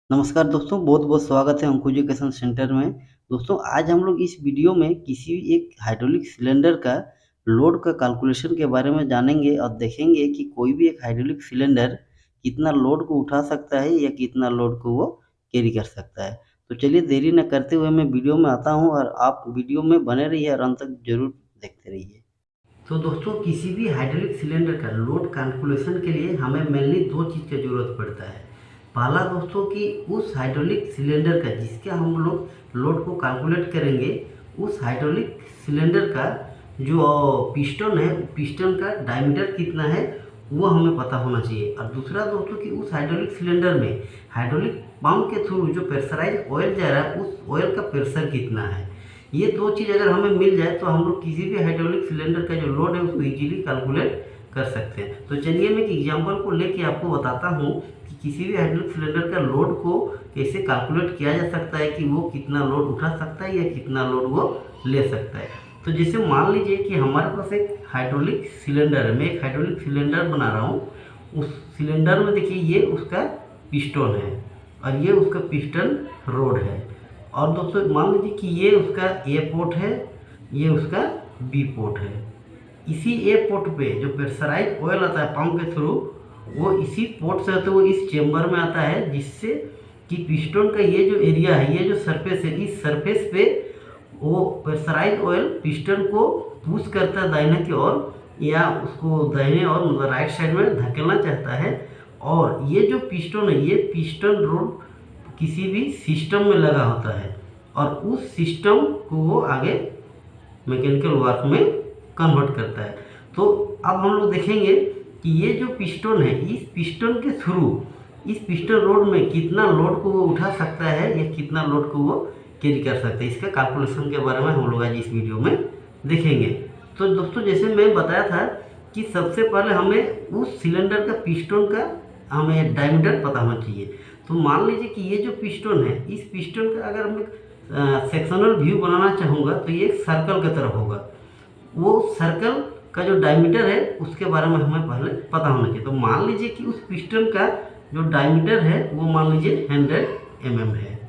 नमस्कार दोस्तों, बहुत-बहुत स्वागत है अंकुर एजुकेशन सेंटर में। दोस्तों, आज हम लोग इस वीडियो में किसी एक हाइड्रोलिक सिलेंडर का लोड का कैलकुलेशन के बारे में जानेंगे और देखेंगे कि कोई भी एक हाइड्रोलिक सिलेंडर कितना लोड को उठा सकता है या कितना लोड को वो कैरी कर सकता है। तो चलिए देरी न करते हुए मैं वीडियो में आता हूँ और आप वीडियो में बने रहिए और अंत तक ज़रूर देखते रहिए। तो दोस्तों, किसी भी हाइड्रोलिक सिलेंडर का लोड कैलकुलेशन के लिए हमें मेनली 2 चीज़ की ज़रूरत पड़ता है। पहला दोस्तों कि उस हाइड्रोलिक सिलेंडर का जिसका हम लोग लोड को कैलकुलेट करेंगे, उस हाइड्रोलिक सिलेंडर का जो पिस्टन है, पिस्टन का डायमीटर कितना है वो हमें पता होना चाहिए। और दूसरा दोस्तों कि उस हाइड्रोलिक सिलेंडर में हाइड्रोलिक पंप के थ्रू जो प्रेशराइज ऑयल जा रहा है, उस ऑयल का प्रेशर कितना है। ये 2 चीज़ अगर हमें मिल जाए तो हम लोग किसी भी हाइड्रोलिक सिलेंडर का जो लोड है उसको इजीली कैलकुलेट कर सकते हैं। तो चलिए मैं एक एग्जांपल को लेके आपको बताता हूँ कि किसी भी हाइड्रोलिक सिलेंडर का लोड को कैसे कैलकुलेट किया जा सकता है कि वो कितना लोड उठा सकता है या कितना लोड वो ले सकता है। तो जैसे मान लीजिए कि हमारे पास एक हाइड्रोलिक सिलेंडर है, मैं एक हाइड्रोलिक सिलेंडर बना रहा हूँ। उस सिलेंडर में देखिए ये उसका पिस्टन है और ये उसका पिस्टन रोड है। और दोस्तों मान लीजिए कि ये उसका ए पोर्ट है, ये उसका बी पोर्ट है। इसी ए पोर्ट पे जो प्रेशराइज ऑयल आता है पंप के थ्रू, वो इसी पोर्ट से होते हुए इस चेम्बर में आता है, जिससे कि पिस्टन का ये जो एरिया है, ये जो सरफेस है, इस सरफेस पे वो प्रेशराइज ऑयल पिस्टन को पुश करता है दाहिने की ओर या उसको दाहिने और मतलब राइट साइड में धकेलना चाहता है। और ये जो पिस्टन है, ये पिस्टन रोड किसी भी सिस्टम में लगा होता है और उस सिस्टम को वो आगे मैकेनिकल वर्क में कन्वर्ट करता है। तो अब हम लोग देखेंगे कि ये जो पिस्टन है, इस पिस्टन के थ्रू इस पिस्टन रोड में कितना लोड को वो उठा सकता है या कितना लोड को वो कैरी कर सकता है, इसका कैलकुलेशन के बारे में हम लोग आज इस वीडियो में देखेंगे। तो दोस्तों जैसे मैं बताया था कि सबसे पहले हमें उस सिलेंडर का पिस्टन का हमें डायमीटर पता होना चाहिए। तो मान लीजिए कि ये जो पिस्टन है, इस पिस्टन का अगर मैं सेक्शनल व्यू बनाना चाहूँगा तो ये एक सर्कल की तरह होगा। वो सर्कल का जो डायमीटर है उसके बारे में हमें पहले पता होना चाहिए। तो मान लीजिए कि उस पिस्टन का जो डायमीटर है वो मान लीजिए 100 mm है।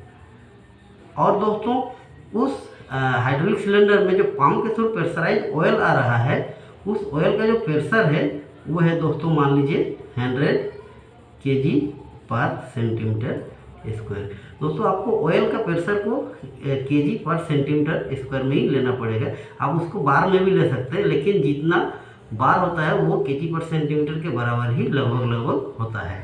और दोस्तों उस हाइड्रोलिक सिलेंडर में जो पंप के थ्रू प्रेशराइज ऑयल आ रहा है, उस ऑयल का जो प्रेशर है वो है दोस्तों मान लीजिए 100 kg पर सेंटीमीटर स्क्वायर। दोस्तों आपको ऑयल का प्रेशर को केजी पर सेंटीमीटर स्क्वायर में ही लेना पड़ेगा। आप उसको बार में भी ले सकते हैं, लेकिन जितना बार होता है वो केजी पर सेंटीमीटर के बराबर ही लगभग होता है।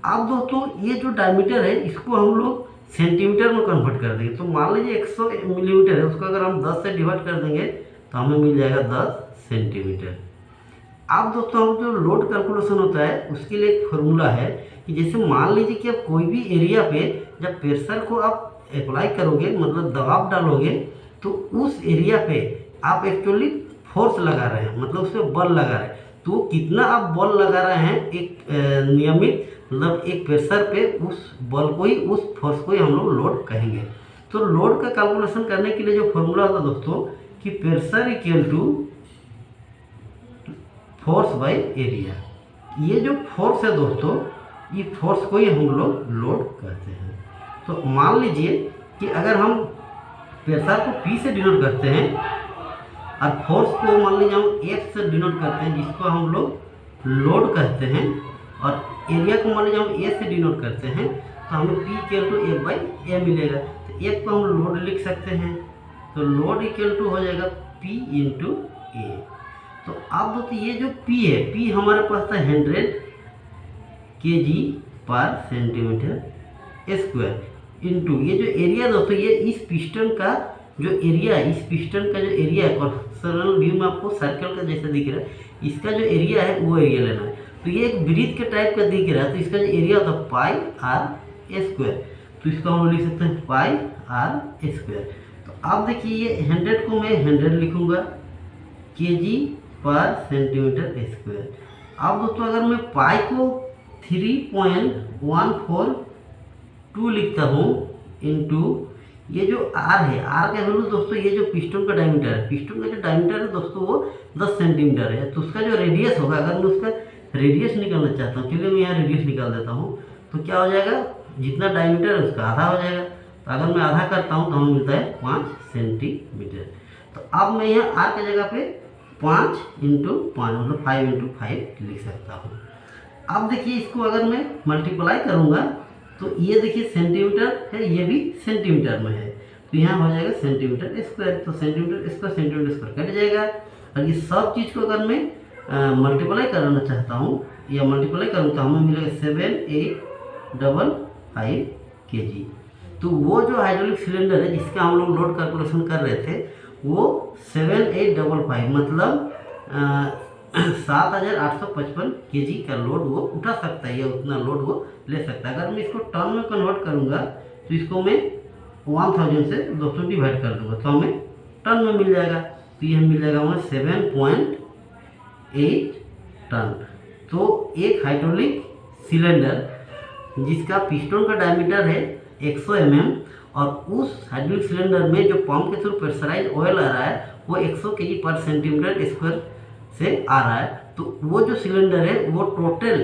अब दोस्तों ये जो डायमीटर है इसको हम लोग सेंटीमीटर में कन्वर्ट कर देंगे। तो मान लीजिए 100 मिलीमीटर है, उसको अगर हम 10 से डिवाइड कर देंगे तो हमें मिल जाएगा 10 सेंटीमीटर। अब दोस्तों हम जो लोड कैलकुलेशन होता है उसके लिए एक फॉर्मूला है कि जैसे मान लीजिए कि आप कोई भी एरिया पे जब प्रेशर को आप अप्लाई करोगे, मतलब दबाव डालोगे, तो उस एरिया पे आप एक्चुअली फोर्स लगा रहे हैं, मतलब उसमें बल लगा रहे हैं। तो कितना आप बल लगा रहे हैं एक नियमित मतलब एक प्रेशर पे, उस बल को ही, उस फोर्स को ही हम लोग लोड कहेंगे। तो लोड का कैलकुलेशन करने के लिए जो फॉर्मूला होता है दोस्तों कि pressure equal to force by area. ये जो फोर्स है दोस्तों, ये फोर्स को ही हम लोग लोड कहते हैं। तो मान लीजिए कि अगर हम प्रेशर को P से डिनोट करते हैं और फोर्स को मान लीजिए हम F से डिनोट करते हैं, जिसको हम लोग लोड कहते हैं, और एरिया को मान लीजिए हम A से डिनोट करते हैं, तो हमें P equal to F by A मिलेगा। तो F को हम लोड लिख सकते हैं, तो लोड इक्वल टू हो जाएगा P इंटू A। तो अब दोस्तों ये जो P है, P हमारे पास था 100 kg पर सेंटीमीटर स्क्वायर इंटू ये जो एरिया दोस्तों, ये इस पिस्टन का जो एरिया है, इस पिस्टन का जो एरिया है, कॉन्सेप्चुअल व्यू में आपको सर्कल का जैसे दिख रहा है, इसका जो एरिया है वो एरिया लेना है। तो ये एक ब्रीथ के टाइप का दिख रहा है, तो इसका जो एरिया होता है पाई आर स्क्वायर, तो इसको हम लिख सकते हैं पाई आर स्क्वायर। तो अब देखिए ये 100 को मैं 100 लिखूँगा kg पर सेंटीमीटर स्क्वायर। अब दोस्तों अगर मैं पाई को 3.142 लिखता हूँ इंटू ये जो आर है, आर का वैल्यू दोस्तों ये जो पिस्टन का डायमीटर है, पिस्टन का जो डायमीटर है दोस्तों वो 10 सेंटीमीटर है। तो उसका जो रेडियस होगा, अगर मैं उसका रेडियस निकालना चाहता हूँ, चलिए मैं यहाँ रेडियस निकाल देता हूँ, तो क्या हो जाएगा जितना डायमीटर है उसका आधा हो जाएगा। तो अगर मैं आधा करता हूँ तो हमें मिलता है 5 सेंटीमीटर। तो अब मैं यहाँ आर की जगह पे 5 × 5 मतलब 5 × 5 लिख सकता हूँ। अब देखिए इसको अगर मैं मल्टीप्लाई करूँगा तो ये देखिए सेंटीमीटर है, ये भी सेंटीमीटर में है, तो यहाँ हो जाएगा सेंटीमीटर स्क्वायर। तो सेंटीमीटर स्क्वायर कट जाएगा। और ये सब चीज़ को अगर मैं मल्टीप्लाई करना चाहता हूँ या मल्टीप्लाई करूँ तो हमें मिलेगा 7855 kg। तो वो जो हाइड्रोलिक सिलेंडर है जिसका हम लोग लोड कैलकुलेशन कर रहे थे वो 7855 मतलब 7855 kg का लोड वो उठा सकता है या उतना लोड वो ले सकता है। अगर मैं इसको टर्न में कन्वर्ट करूँगा तो इसको मैं 1000 से दोस्तों डिवाइड कर दूँगा तो हमें टन में मिल जाएगा। तो ये मिल जाएगा हमें 7.8 टन। तो एक हाइड्रोलिक सिलेंडर जिसका पिस्टन का डायमीटर है 100 mm और उस हाइड्रोलिक सिलेंडर में जो पंप के थ्रू प्रेशराइज ऑयल आ रहा है वो 100 kg पर सेंटीमीटर स्क्वायर से आ रहा है। तो वो जो सिलेंडर है वो टोटल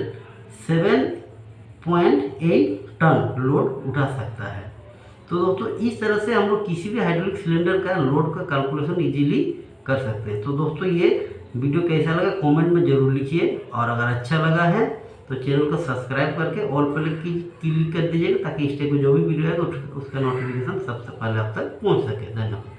7.8 टन लोड उठा सकता है। तो दोस्तों इस तरह से हम लोग किसी भी हाइड्रोलिक सिलेंडर का लोड का कैलकुलेशन इजीली कर सकते हैं। तो दोस्तों ये वीडियो कैसा लगा कमेंट में ज़रूर लिखिए, और अगर अच्छा लगा है तो चैनल को सब्सक्राइब करके ऑल पर क्लिक कर दीजिएगा ताकि इस टाइप का जो भी वीडियो है उसका नोटिफिकेशन सबसे पहले आप तक पहुंच सके। धन्यवाद।